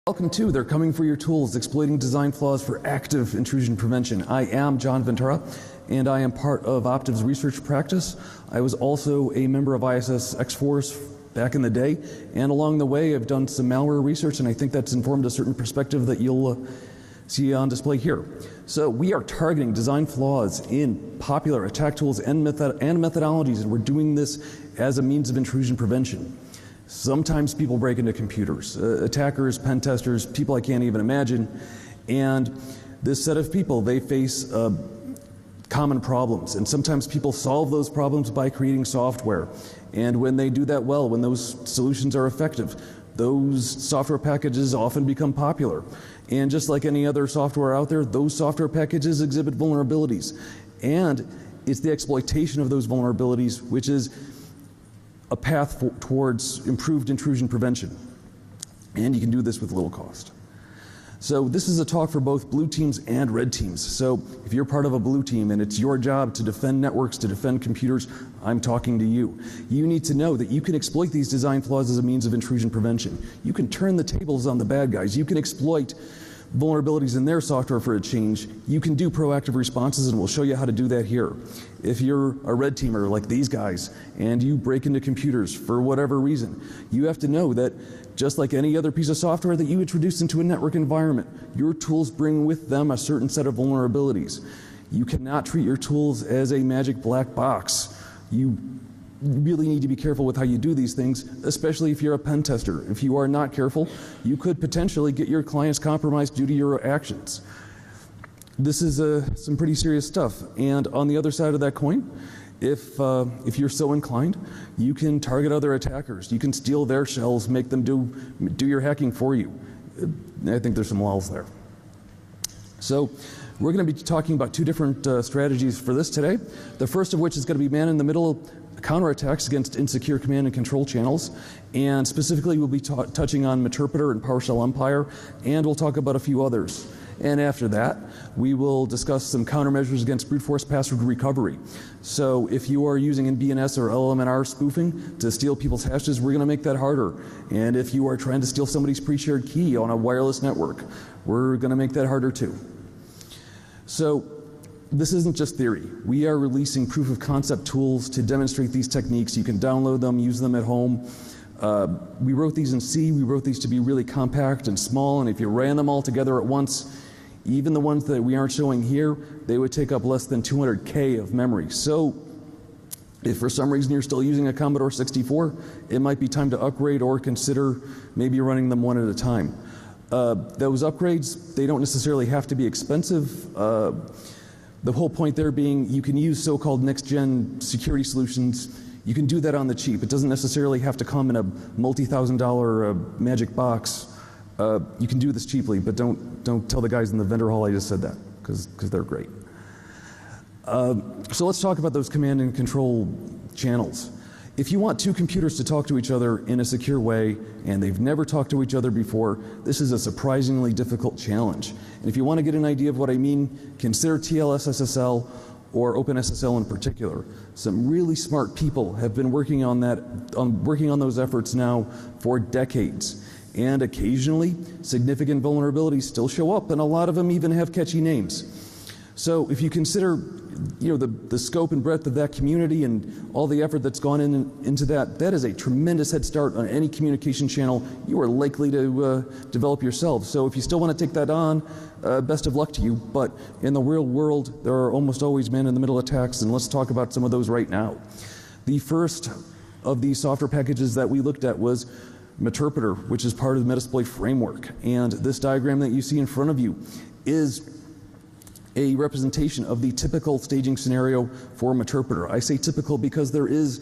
Welcome to They're Coming for Your Tools, Exploiting Design Flaws for Active Intrusion Prevention. I am John Ventura, and I am part of Optiv's research practice. I was also a member of ISS X-Force back in the day, and along the way I've done some malware research, and I think that's informed a certain perspective that you'll see on display here. So we are targeting design flaws in popular attack tools and methodologies, and we're doing this as a means of intrusion prevention. Sometimes people break into computers, attackers, pen testers, people I can't even imagine, and this set of people, they face common problems, and sometimes people solve those problems by creating software, and when they do that well, when those solutions are effective, those software packages often become popular. And just like any other software out there, those software packages exhibit vulnerabilities, and it's the exploitation of those vulnerabilities which is a path towards improved intrusion prevention. And you can do this with little cost. So this is a talk for both blue teams and red teams. So if you're part of a blue team and it's your job to defend networks, to defend computers, I'm talking to you. You need to know that you can exploit these design flaws as a means of intrusion prevention. You can turn the tables on the bad guys. You can exploit vulnerabilities in their software for a change. You can do proactive responses, and we'll show you how to do that here. If you're a red teamer like these guys and you break into computers for whatever reason, you have to know that just like any other piece of software that you introduce into a network environment, your tools bring with them a certain set of vulnerabilities. You cannot treat your tools as a magic black box. You really need to be careful with how you do these things, especially if you're a pen tester. If you are not careful, you could potentially get your clients compromised due to your actions. This is some pretty serious stuff. And on the other side of that coin, if you're so inclined, you can target other attackers. You can steal their shells, make them do your hacking for you. I think there's some lulls there. So we're going to be talking about two different strategies for this today. The first of which is going to be man-in-the-middle counterattacks against insecure command and control channels, and specifically we'll be touching on Meterpreter and PowerShell Empire, and we'll talk about a few others. And after that, we will discuss some countermeasures against brute force password recovery. So if you are using BNS or LMNR spoofing to steal people's hashes, we're going to make that harder. And if you are trying to steal somebody's pre-shared key on a wireless network, we're going to make that harder too. So this isn't just theory. We are releasing proof of concept tools to demonstrate these techniques. You can download them, use them at home. We wrote these in C. We wrote these to be really compact and small, and if you ran them all together at once, even the ones that we aren't showing here, they would take up less than 200K of memory. So if for some reason you're still using a Commodore 64, it might be time to upgrade or consider maybe running them one at a time. Those upgrades, they don't necessarily have to be expensive. The whole point there being you can use so-called next-gen security solutions. You can do that on the cheap. It doesn't necessarily have to come in a multi-thousand-dollar magic box. You can do this cheaply, but don't tell the guys in the vendor hall I just said that, because they're great. So let's talk about those command and control channels. If you want two computers to talk to each other in a secure way, and they've never talked to each other before, this is a surprisingly difficult challenge. And if you want to get an idea of what I mean, consider TLS-SSL or OpenSSL in particular. Some really smart people have been working on those efforts now for decades. And occasionally, significant vulnerabilities still show up, and a lot of them even have catchy names. So if you consider the scope and breadth of that community and all the effort that's gone into that, that is a tremendous head start on any communication channel you are likely to develop yourself. So if you still want to take that on, best of luck to you. But in the real world, there are almost always man-in-the-middle attacks, and let's talk about some of those right now. The first of these software packages that we looked at was Meterpreter, which is part of the Metasploit framework. And this diagram that you see in front of you is a representation of the typical staging scenario for Meterpreter. I say typical because there is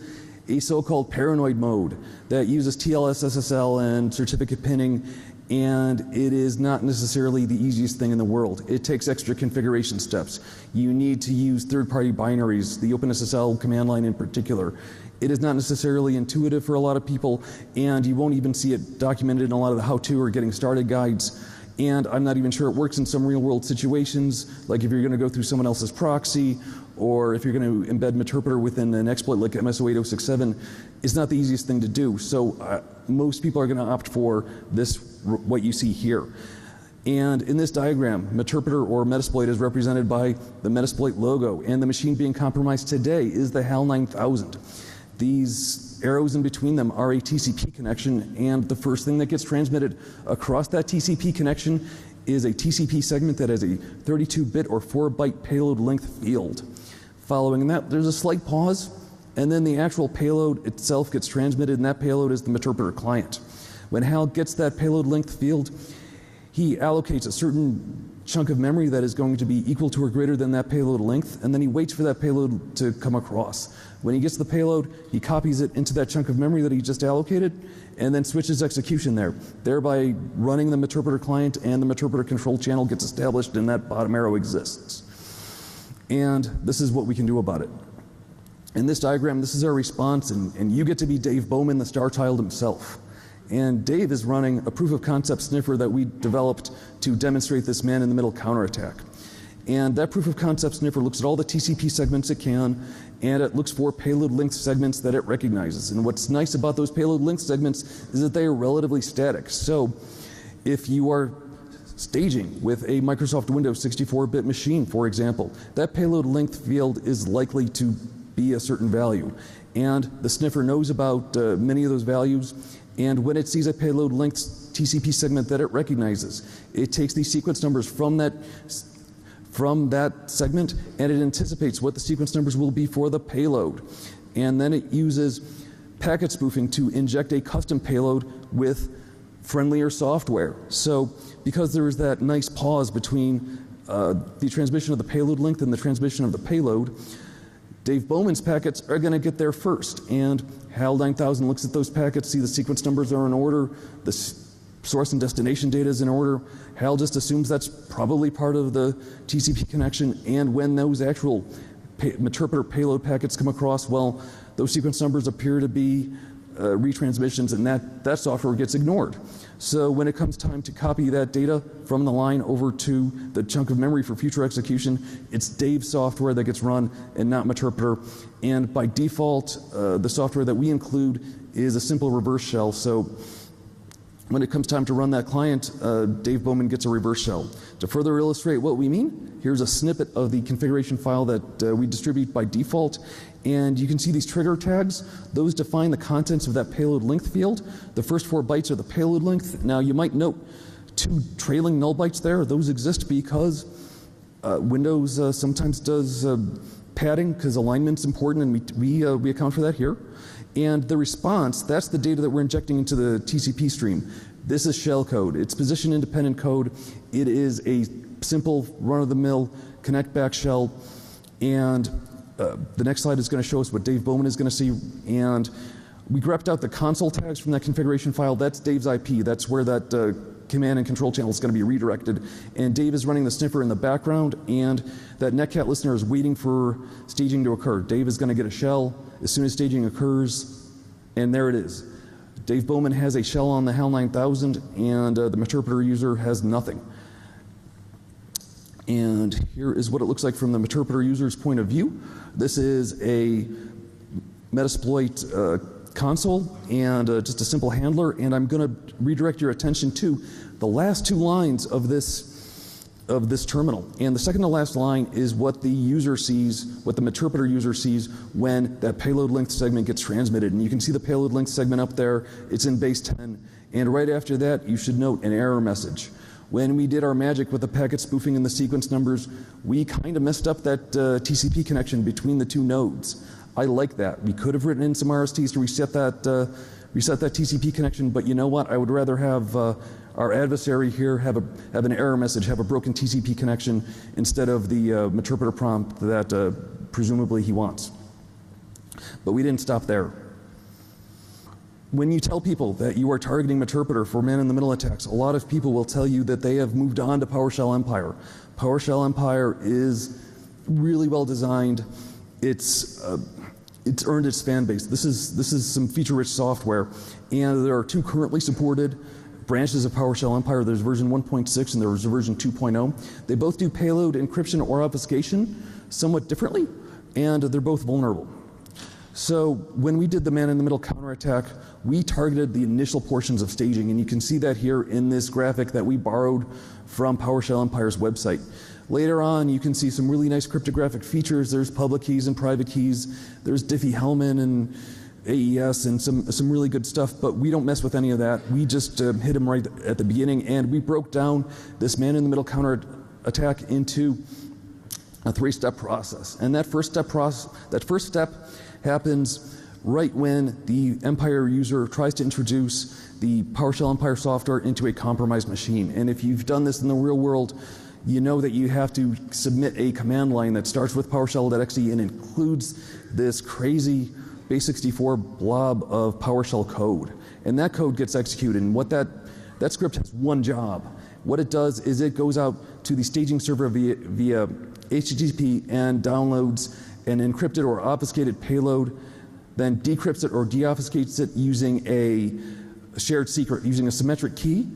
a so-called paranoid mode that uses TLS, SSL, and certificate pinning, and it is not necessarily the easiest thing in the world. It takes extra configuration steps. You need to use third-party binaries, the OpenSSL command line in particular. It is not necessarily intuitive for a lot of people, and you won't even see it documented in a lot of the how-to or getting started guides. And I'm not even sure it works in some real-world situations, like if you're going to go through someone else's proxy, or if you're going to embed Meterpreter within an exploit like MSO8067, it's not the easiest thing to do. So most people are going to opt for this what you see here. And in this diagram, Meterpreter or Metasploit is represented by the Metasploit logo, and the machine being compromised today is the HAL 9000. These arrows in between them are a TCP connection, and the first thing that gets transmitted across that TCP connection is a TCP segment that has a 32-bit or 4-byte payload length field. Following that, there's a slight pause, and then the actual payload itself gets transmitted, and that payload is the Meterpreter client. When HAL gets that payload length field, he allocates a certain chunk of memory that is going to be equal to or greater than that payload length, and then he waits for that payload to come across. When he gets the payload, he copies it into that chunk of memory that he just allocated, and then switches execution there, thereby running the Meterpreter client, and the Meterpreter control channel gets established, and that bottom arrow exists. And this is what we can do about it. In this diagram, this is our response, and you get to be Dave Bowman, the star child himself. And Dave is running a proof of concept sniffer that we developed to demonstrate this man-in-the-middle counterattack. And that proof of concept sniffer looks at all the TCP segments it can, and it looks for payload length segments that it recognizes. And what's nice about those payload length segments is that they are relatively static. So if you are staging with a Microsoft Windows 64-bit machine, for example, that payload length field is likely to be a certain value. And the sniffer knows about many of those values. And when it sees a payload length TCP segment that it recognizes, it takes these sequence numbers from that segment, and it anticipates what the sequence numbers will be for the payload. And then it uses packet spoofing to inject a custom payload with friendlier software. So because there is that nice pause between the transmission of the payload length and the transmission of the payload, Dave Bowman's packets are going to get there first, and HAL 9000 looks at those packets, see the sequence numbers are in order, the source and destination data is in order. HAL just assumes that's probably part of the TCP connection, and when those actual Meterpreter payload packets come across, well, those sequence numbers appear to be retransmissions, and that software gets ignored. So when it comes time to copy that data from the line over to the chunk of memory for future execution, it's Dave's software that gets run and not Meterpreter. And by default, the software that we include is a simple reverse shell. So when it comes time to run that client, Dave Bowman gets a reverse shell. To further illustrate what we mean, here's a snippet of the configuration file that we distribute by default. And you can see these trigger tags. Those define the contents of that payload length field. The first 4 bytes are the payload length. Now you might note 2 trailing null bytes there. Those exist because Windows sometimes does padding because alignment's important, and we account for that here. And the response, that's the data that we're injecting into the TCP stream. This is shell code. It's position independent code. It is a simple run-of-the-mill connect back shell. And the next slide is going to show us what Dave Bowman is going to see. And we grepped out the console tags from that configuration file. That's Dave's IP. That's where that command and control channel is going to be redirected. And Dave is running the sniffer in the background, and that netcat listener is waiting for staging to occur. Dave is going to get a shell as soon as staging occurs, and there it is. Dave Bowman has a shell on the HAL 9000, and the Meterpreter user has nothing. And here is what it looks like from the Meterpreter user's point of view. This is a Metasploit console and just a simple handler, and I'm going to redirect your attention to the last 2 lines of this terminal. And the second to last line is what the user sees, what the Meterpreter user sees when that payload length segment gets transmitted. And you can see the payload length segment up there. It's in base 10. And right after that, you should note an error message. When we did our magic with the packet spoofing and the sequence numbers, we kind of messed up that TCP connection between the 2 nodes. I like that. We could have written in some RSTs to reset that TCP connection, but you know what? I would rather have our adversary here have an error message, have a broken TCP connection, instead of the Meterpreter prompt that presumably he wants. But we didn't stop there. When you tell people that you are targeting Meterpreter for man-in-the-middle attacks, a lot of people will tell you that they have moved on to PowerShell Empire. PowerShell Empire is really well designed. It's earned its fan base. This is some feature-rich software, and there are 2 currently supported branches of PowerShell Empire. There's version 1.6 and there's version 2.0. They both do payload encryption or obfuscation somewhat differently, and they're both vulnerable. So when we did the man-in-the-middle counterattack, we targeted the initial portions of staging, and you can see that here in this graphic that we borrowed from PowerShell Empire's website. Later on, you can see some really nice cryptographic features. There's public keys and private keys. There's Diffie-Hellman and AES and some really good stuff, but we don't mess with any of that. We just hit them right at the beginning, and we broke down this man-in-the-middle counterattack into a 3-step process. And that first step happens right when the Empire user tries to introduce the PowerShell Empire software into a compromised machine. And if you've done this in the real world, you know that you have to submit a command line that starts with PowerShell.exe and includes this crazy base64 blob of PowerShell code. And that code gets executed. And what that script has one job. What it does is it goes out to the staging server via HTTP and downloads an encrypted or obfuscated payload, then decrypts it or deobfuscates it using a shared secret, using a symmetric key,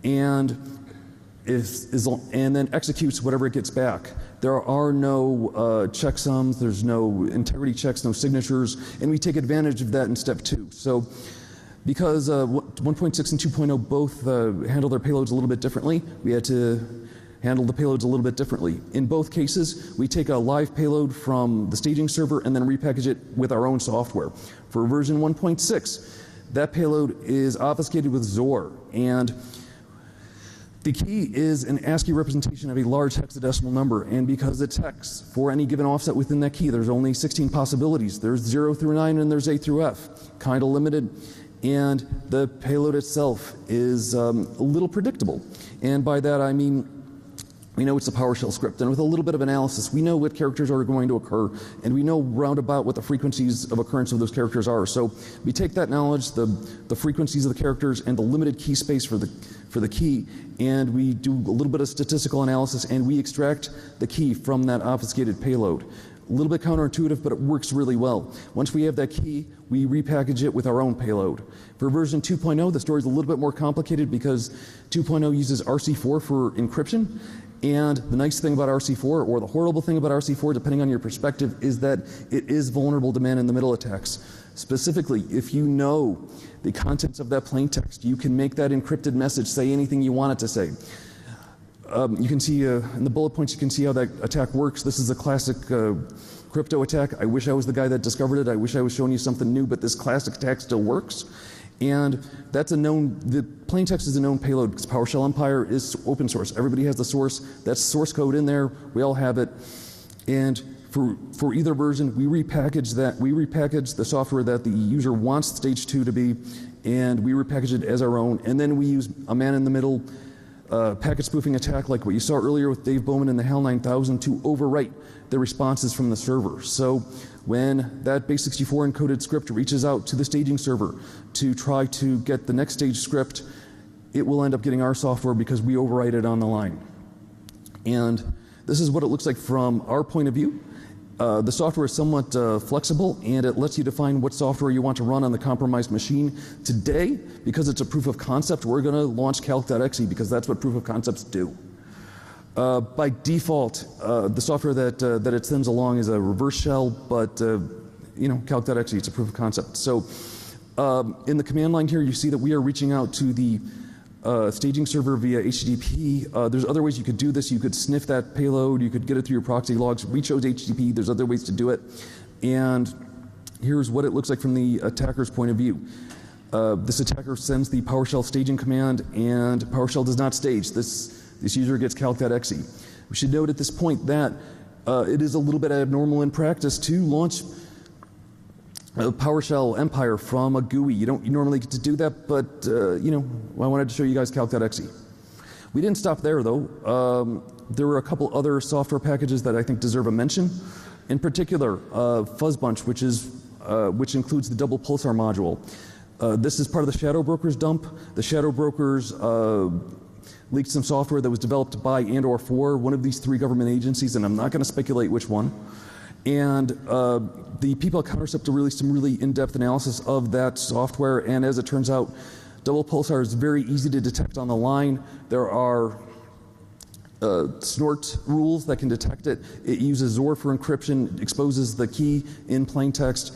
and then executes whatever it gets back. There are no checksums, there's no integrity checks, no signatures, and we take advantage of that in step 2. So because 1.6 and 2.0 both handle their payloads a little bit differently, we had to handle the payloads a little bit differently. In both cases, we take a live payload from the staging server and then repackage it with our own software. For version 1.6, that payload is obfuscated with XOR, and the key is an ASCII representation of a large hexadecimal number, and because it's hex, for any given offset within that key, there's only 16 possibilities. There's 0 through 9 and there's A through F, kind of limited, and the payload itself is a little predictable. And by that I mean, we know it's a PowerShell script, and with a little bit of analysis, we know what characters are going to occur, and we know roundabout what the frequencies of occurrence of those characters are. So we take that knowledge, the frequencies of the characters, and the limited key space for the key, and we do a little bit of statistical analysis, and we extract the key from that obfuscated payload. A little bit counterintuitive, but it works really well. Once we have that key, we repackage it with our own payload. For version 2.0, the story is a little bit more complicated because 2.0 uses RC4 for encryption. And the nice thing about RC4, or the horrible thing about RC4, depending on your perspective, is that it is vulnerable to man-in-the-middle attacks. Specifically, if you know the contents of that plain text, you can make that encrypted message say anything you want it to say. You can see in the bullet points, you can see how that attack works. This is a classic crypto attack. I wish I was the guy that discovered it. I wish I was showing you something new, but this classic attack still works. And that's a known, the plain text is a known payload because PowerShell Empire is open source. Everybody has the source. That's source code in there. We all have it. And for either version, we repackage that. We repackage the software that the user wants stage 2 to be, and we repackage it as our own. And then we use a man-in-the-middle packet spoofing attack like what you saw earlier with Dave Bowman and the HAL 9000 to overwrite the responses from the server. So when that base64 encoded script reaches out to the staging server to try to get the next stage script, it will end up getting our software because we overwrite it on the line. And this is what it looks like from our point of view. The software is somewhat flexible, and it lets you define what software you want to run on the compromised machine. Today, because it's a proof of concept, we're going to launch calc.exe because that's what proof of concepts do. By default, the software that it sends along is a reverse shell, but you know, calc.exe, it's a proof of concept. So in the command line here, you see that we are reaching out to the staging server via HTTP. There's other ways you could do this. You could sniff that payload. You could get it through your proxy logs. We chose HTTP. There's other ways to do it. And here's what it looks like from the attacker's point of view. This attacker sends the PowerShell staging command, and PowerShell does not stage. This user gets calc.exe. We should note at this point that it is a little bit abnormal in practice to launch PowerShell Empire from a GUI. You don't normally get to do that, but you know, I wanted to show you guys calc.exe. We didn't stop there though. There were a couple other software packages that I think deserve a mention. In particular, Fuzzbunch, which includes the double pulsar module. This is part of the Shadow Brokers dump. The Shadow Brokers leaked some software that was developed by and/or for one of these 3 government agencies, and I'm not going to speculate which one. And the people at Counterceptor released some really in-depth analysis of that software, and as it turns out, double pulsar is very easy to detect on the line. There are snort rules that can detect it. It uses XOR for encryption, exposes the key in plain text,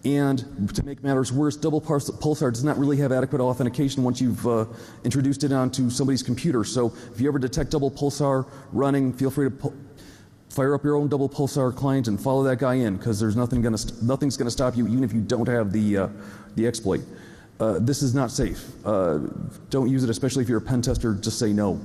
And to make matters worse, double pulsar does not really have adequate authentication once you've introduced it onto somebody's computer. So if you ever detect double pulsar running, feel free to fire up your own double pulsar client and follow that guy in, because there's nothing's going to stop you, even if you don't have the exploit. This is not safe. Don't use it, especially if you're a pen tester. Just say no.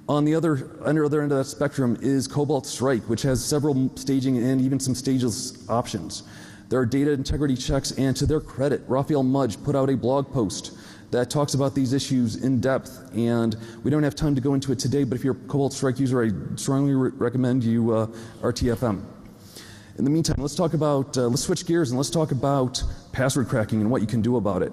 On the other end of that spectrum is Cobalt Strike, which has several staging and even some stageless options. There are data integrity checks, and to their credit, Raphael Mudge put out a blog post that talks about these issues in depth, and we don't have time to go into it today, but if you're a Cobalt Strike user, I strongly recommend you RTFM. In the meantime, let's switch gears and let's talk about password cracking and what you can do about it.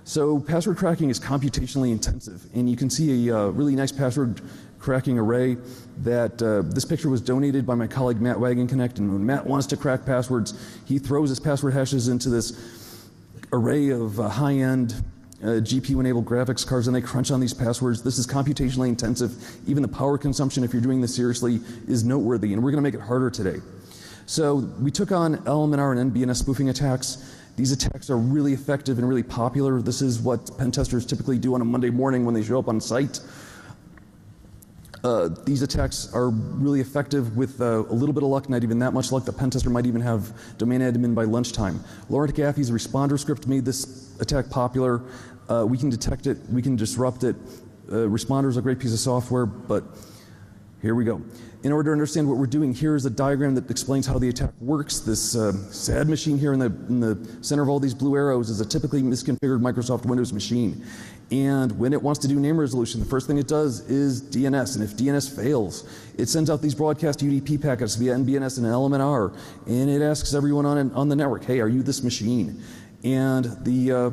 So password cracking is computationally intensive, and you can see a really nice password cracking array that this picture was donated by my colleague Matt Wagenknecht, and when Matt wants to crack passwords, he throws his password hashes into this array of high-end GPU-enabled graphics cards, and they crunch on these passwords. This is computationally intensive. Even the power consumption, if you're doing this seriously, is noteworthy, and we're going to make it harder today. So we took on LMNR and NBNS spoofing attacks. These attacks are really effective and really popular. This is what pen testers typically do on a Monday morning when they show up on site. These attacks are really effective with a little bit of luck, not even that much luck. The pen tester might even have domain admin by lunchtime. Laurent Gaffey's responder script made this attack popular. We can detect it, we can disrupt it. Responder is a great piece of software, but here we go. In order to understand what we're doing, here's a diagram that explains how the attack works. This sad machine here in the center of all these blue arrows is a typically misconfigured Microsoft Windows machine. And when it wants to do name resolution, the first thing it does is DNS. And if DNS fails, it sends out these broadcast UDP packets via NBNS and LMNR. And it asks everyone on the network, hey, are you this machine? And the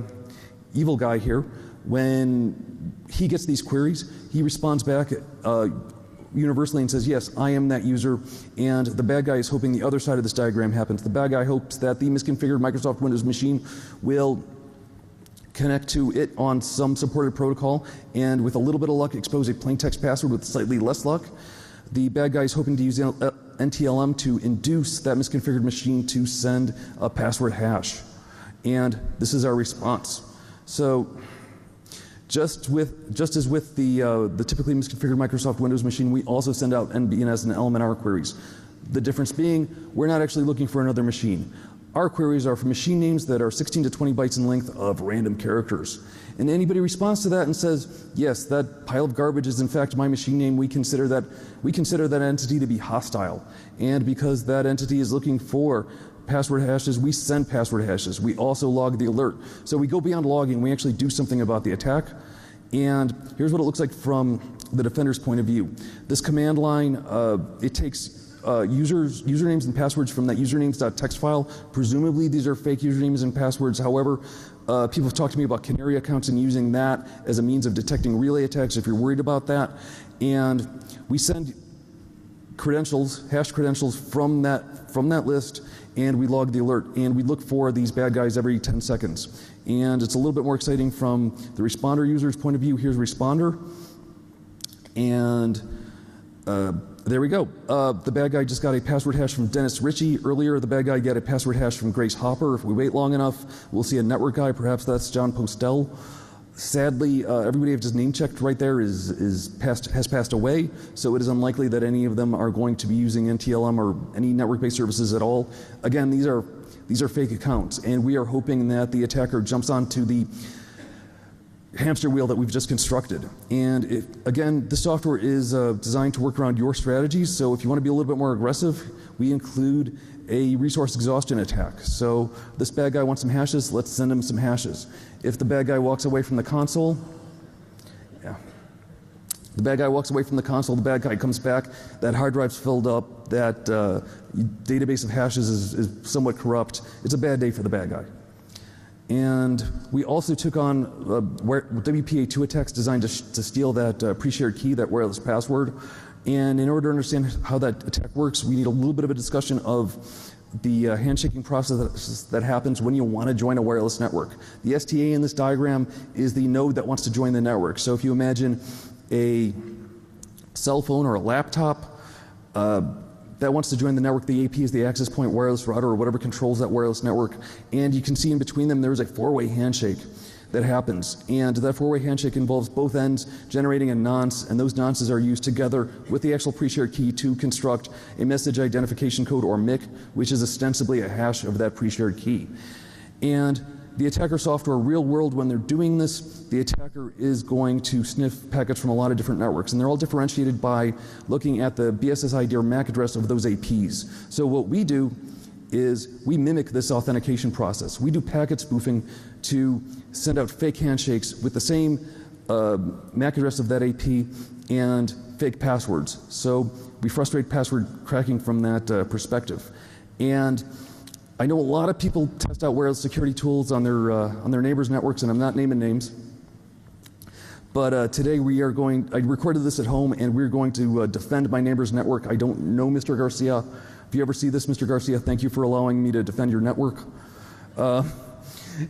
evil guy here, when he gets these queries, he responds back universally and says, yes, I am that user, and the bad guy is hoping the other side of this diagram happens. The bad guy hopes that the misconfigured Microsoft Windows machine will connect to it on some supported protocol, and with a little bit of luck expose a plain text password. With slightly less luck, the bad guy is hoping to use NTLM to induce that misconfigured machine to send a password hash. And this is our response. So just as with the typically misconfigured Microsoft Windows machine, we also send out NBNS and LMNR queries. The difference being, we're not actually looking for another machine. Our queries are for machine names that are 16 to 20 bytes in length of random characters. And anybody responds to that and says, yes, that pile of garbage is in fact my machine name, we consider that entity to be hostile. And because that entity is looking for password hashes, we send password hashes. We also log the alert. So we go beyond logging, we actually do something about the attack. And here's what it looks like from the defender's point of view. This command line, it takes usernames and passwords from that usernames.txt file. Presumably these are fake usernames and passwords. However, people have talked to me about canary accounts and using that as a means of detecting relay attacks if you're worried about that. And we send credentials, hash credentials from that list, and we log the alert, and we look for these bad guys every 10 seconds. And it's a little bit more exciting from the responder user's point of view. Here's responder, and there we go. The bad guy just got a password hash from Dennis Ritchie. Earlier, the bad guy got a password hash from Grace Hopper. If we wait long enough, we'll see a network guy. Perhaps that's John Postel. Sadly, everybody I've just name checked right there has passed away, so it is unlikely that any of them are going to be using NTLM or any network-based services at all. Again, these are fake accounts, and we are hoping that the attacker jumps onto the hamster wheel that we've just constructed. And again, this software is designed to work around your strategies, so if you want to be a little bit more aggressive, we include a resource exhaustion attack. So this bad guy wants some hashes, let's send him some hashes. If the bad guy walks away from the console, the bad guy walks away from the console, the bad guy comes back, that hard drive's filled up, that database of hashes is somewhat corrupt. It's a bad day for the bad guy. And we also took on WPA2 attacks designed to steal that pre-shared key, that wireless password. And in order to understand how that attack works, we need a little bit of a discussion of the handshaking process that happens when you want to join a wireless network. The STA in this diagram is the node that wants to join the network. So if you imagine a cell phone or a laptop, that wants to join the network. The AP is the access point wireless router or whatever controls that wireless network. And you can see in between them there's a four-way handshake that happens. And that four-way handshake involves both ends generating a nonce, and those nonces are used together with the actual pre-shared key to construct a message identification code, or MIC, which is ostensibly a hash of that pre-shared key. And the attacker software, real world, when they're doing this, the attacker is going to sniff packets from a lot of different networks, and they're all differentiated by looking at the BSSID or MAC address of those APs. So what we do is we mimic this authentication process. We do packet spoofing to send out fake handshakes with the same MAC address of that AP and fake passwords. So we frustrate password cracking from that perspective. And I know a lot of people test out wireless security tools on their neighbors' networks, and I'm not naming names. But today I recorded this at home, and we're going to defend my neighbor's network. I don't know Mr. Garcia. If you ever see this, Mr. Garcia, thank you for allowing me to defend your network.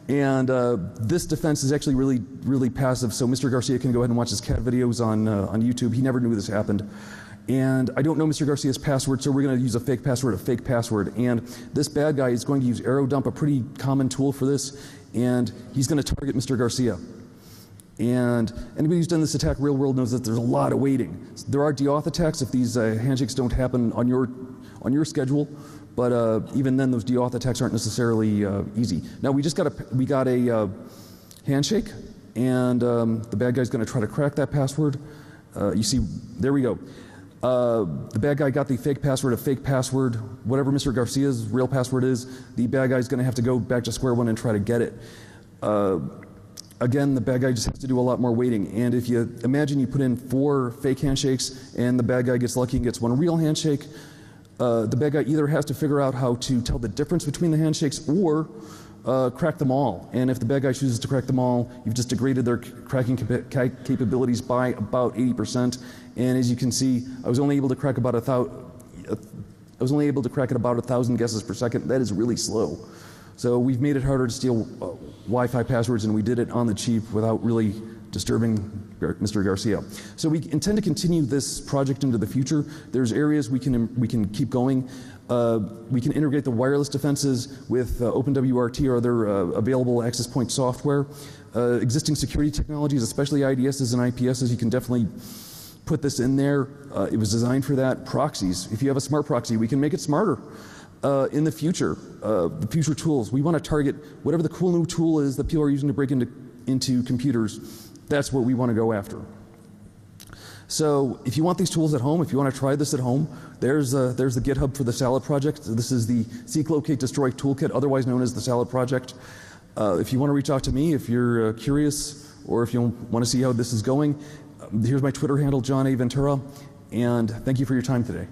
This defense is actually really, really passive, so Mr. Garcia can go ahead and watch his cat videos on YouTube. He never knew this happened. And I don't know Mr. Garcia's password, so we're going to use a fake password. And this bad guy is going to use arrow dump, a pretty common tool for this, and he's going to target Mr. Garcia. And anybody who's done this attack real world knows that there's a lot of waiting. There are deauth attacks if these handshakes don't happen on your schedule, but even then those deauth attacks aren't necessarily easy. Now we got a handshake, and the bad guy's going to try to crack that password. You see, there we go. The bad guy got the fake password, whatever Mr. Garcia's real password is, the bad guy's going to have to go back to square one and try to get it. Again, the bad guy just has to do a lot more waiting. And if you imagine you put in 4 fake handshakes and the bad guy gets lucky and gets 1 real handshake, the bad guy either has to figure out how to tell the difference between the handshakes or crack them all. And if the bad guy chooses to crack them all, you've just degraded their cracking capabilities by about 80%. And as you can see, I was only able to crack about 1,000 guesses per second. That is really slow. So we've made it harder to steal Wi-Fi passwords, and we did it on the cheap without really disturbing Mr. Garcia. So we intend to continue this project into the future. There's areas we can keep going. We can integrate the wireless defenses with OpenWRT or other available access point software. Existing security technologies, especially IDSs and IPSs, you can definitely put this in there. It was designed for that. Proxies, if you have a smart proxy, we can make it smarter. In the future tools, we want to target whatever the cool new tool is that people are using to break into computers. That's what we want to go after. So if you want these tools at home, if you want to try this at home, there's the GitHub for the Salad project. This is the Seek, Locate, Destroy toolkit, otherwise known as the Salad project. If you want to reach out to me, if you're curious, or if you want to see how this is going, here's my Twitter handle, John A. Ventura, and thank you for your time today.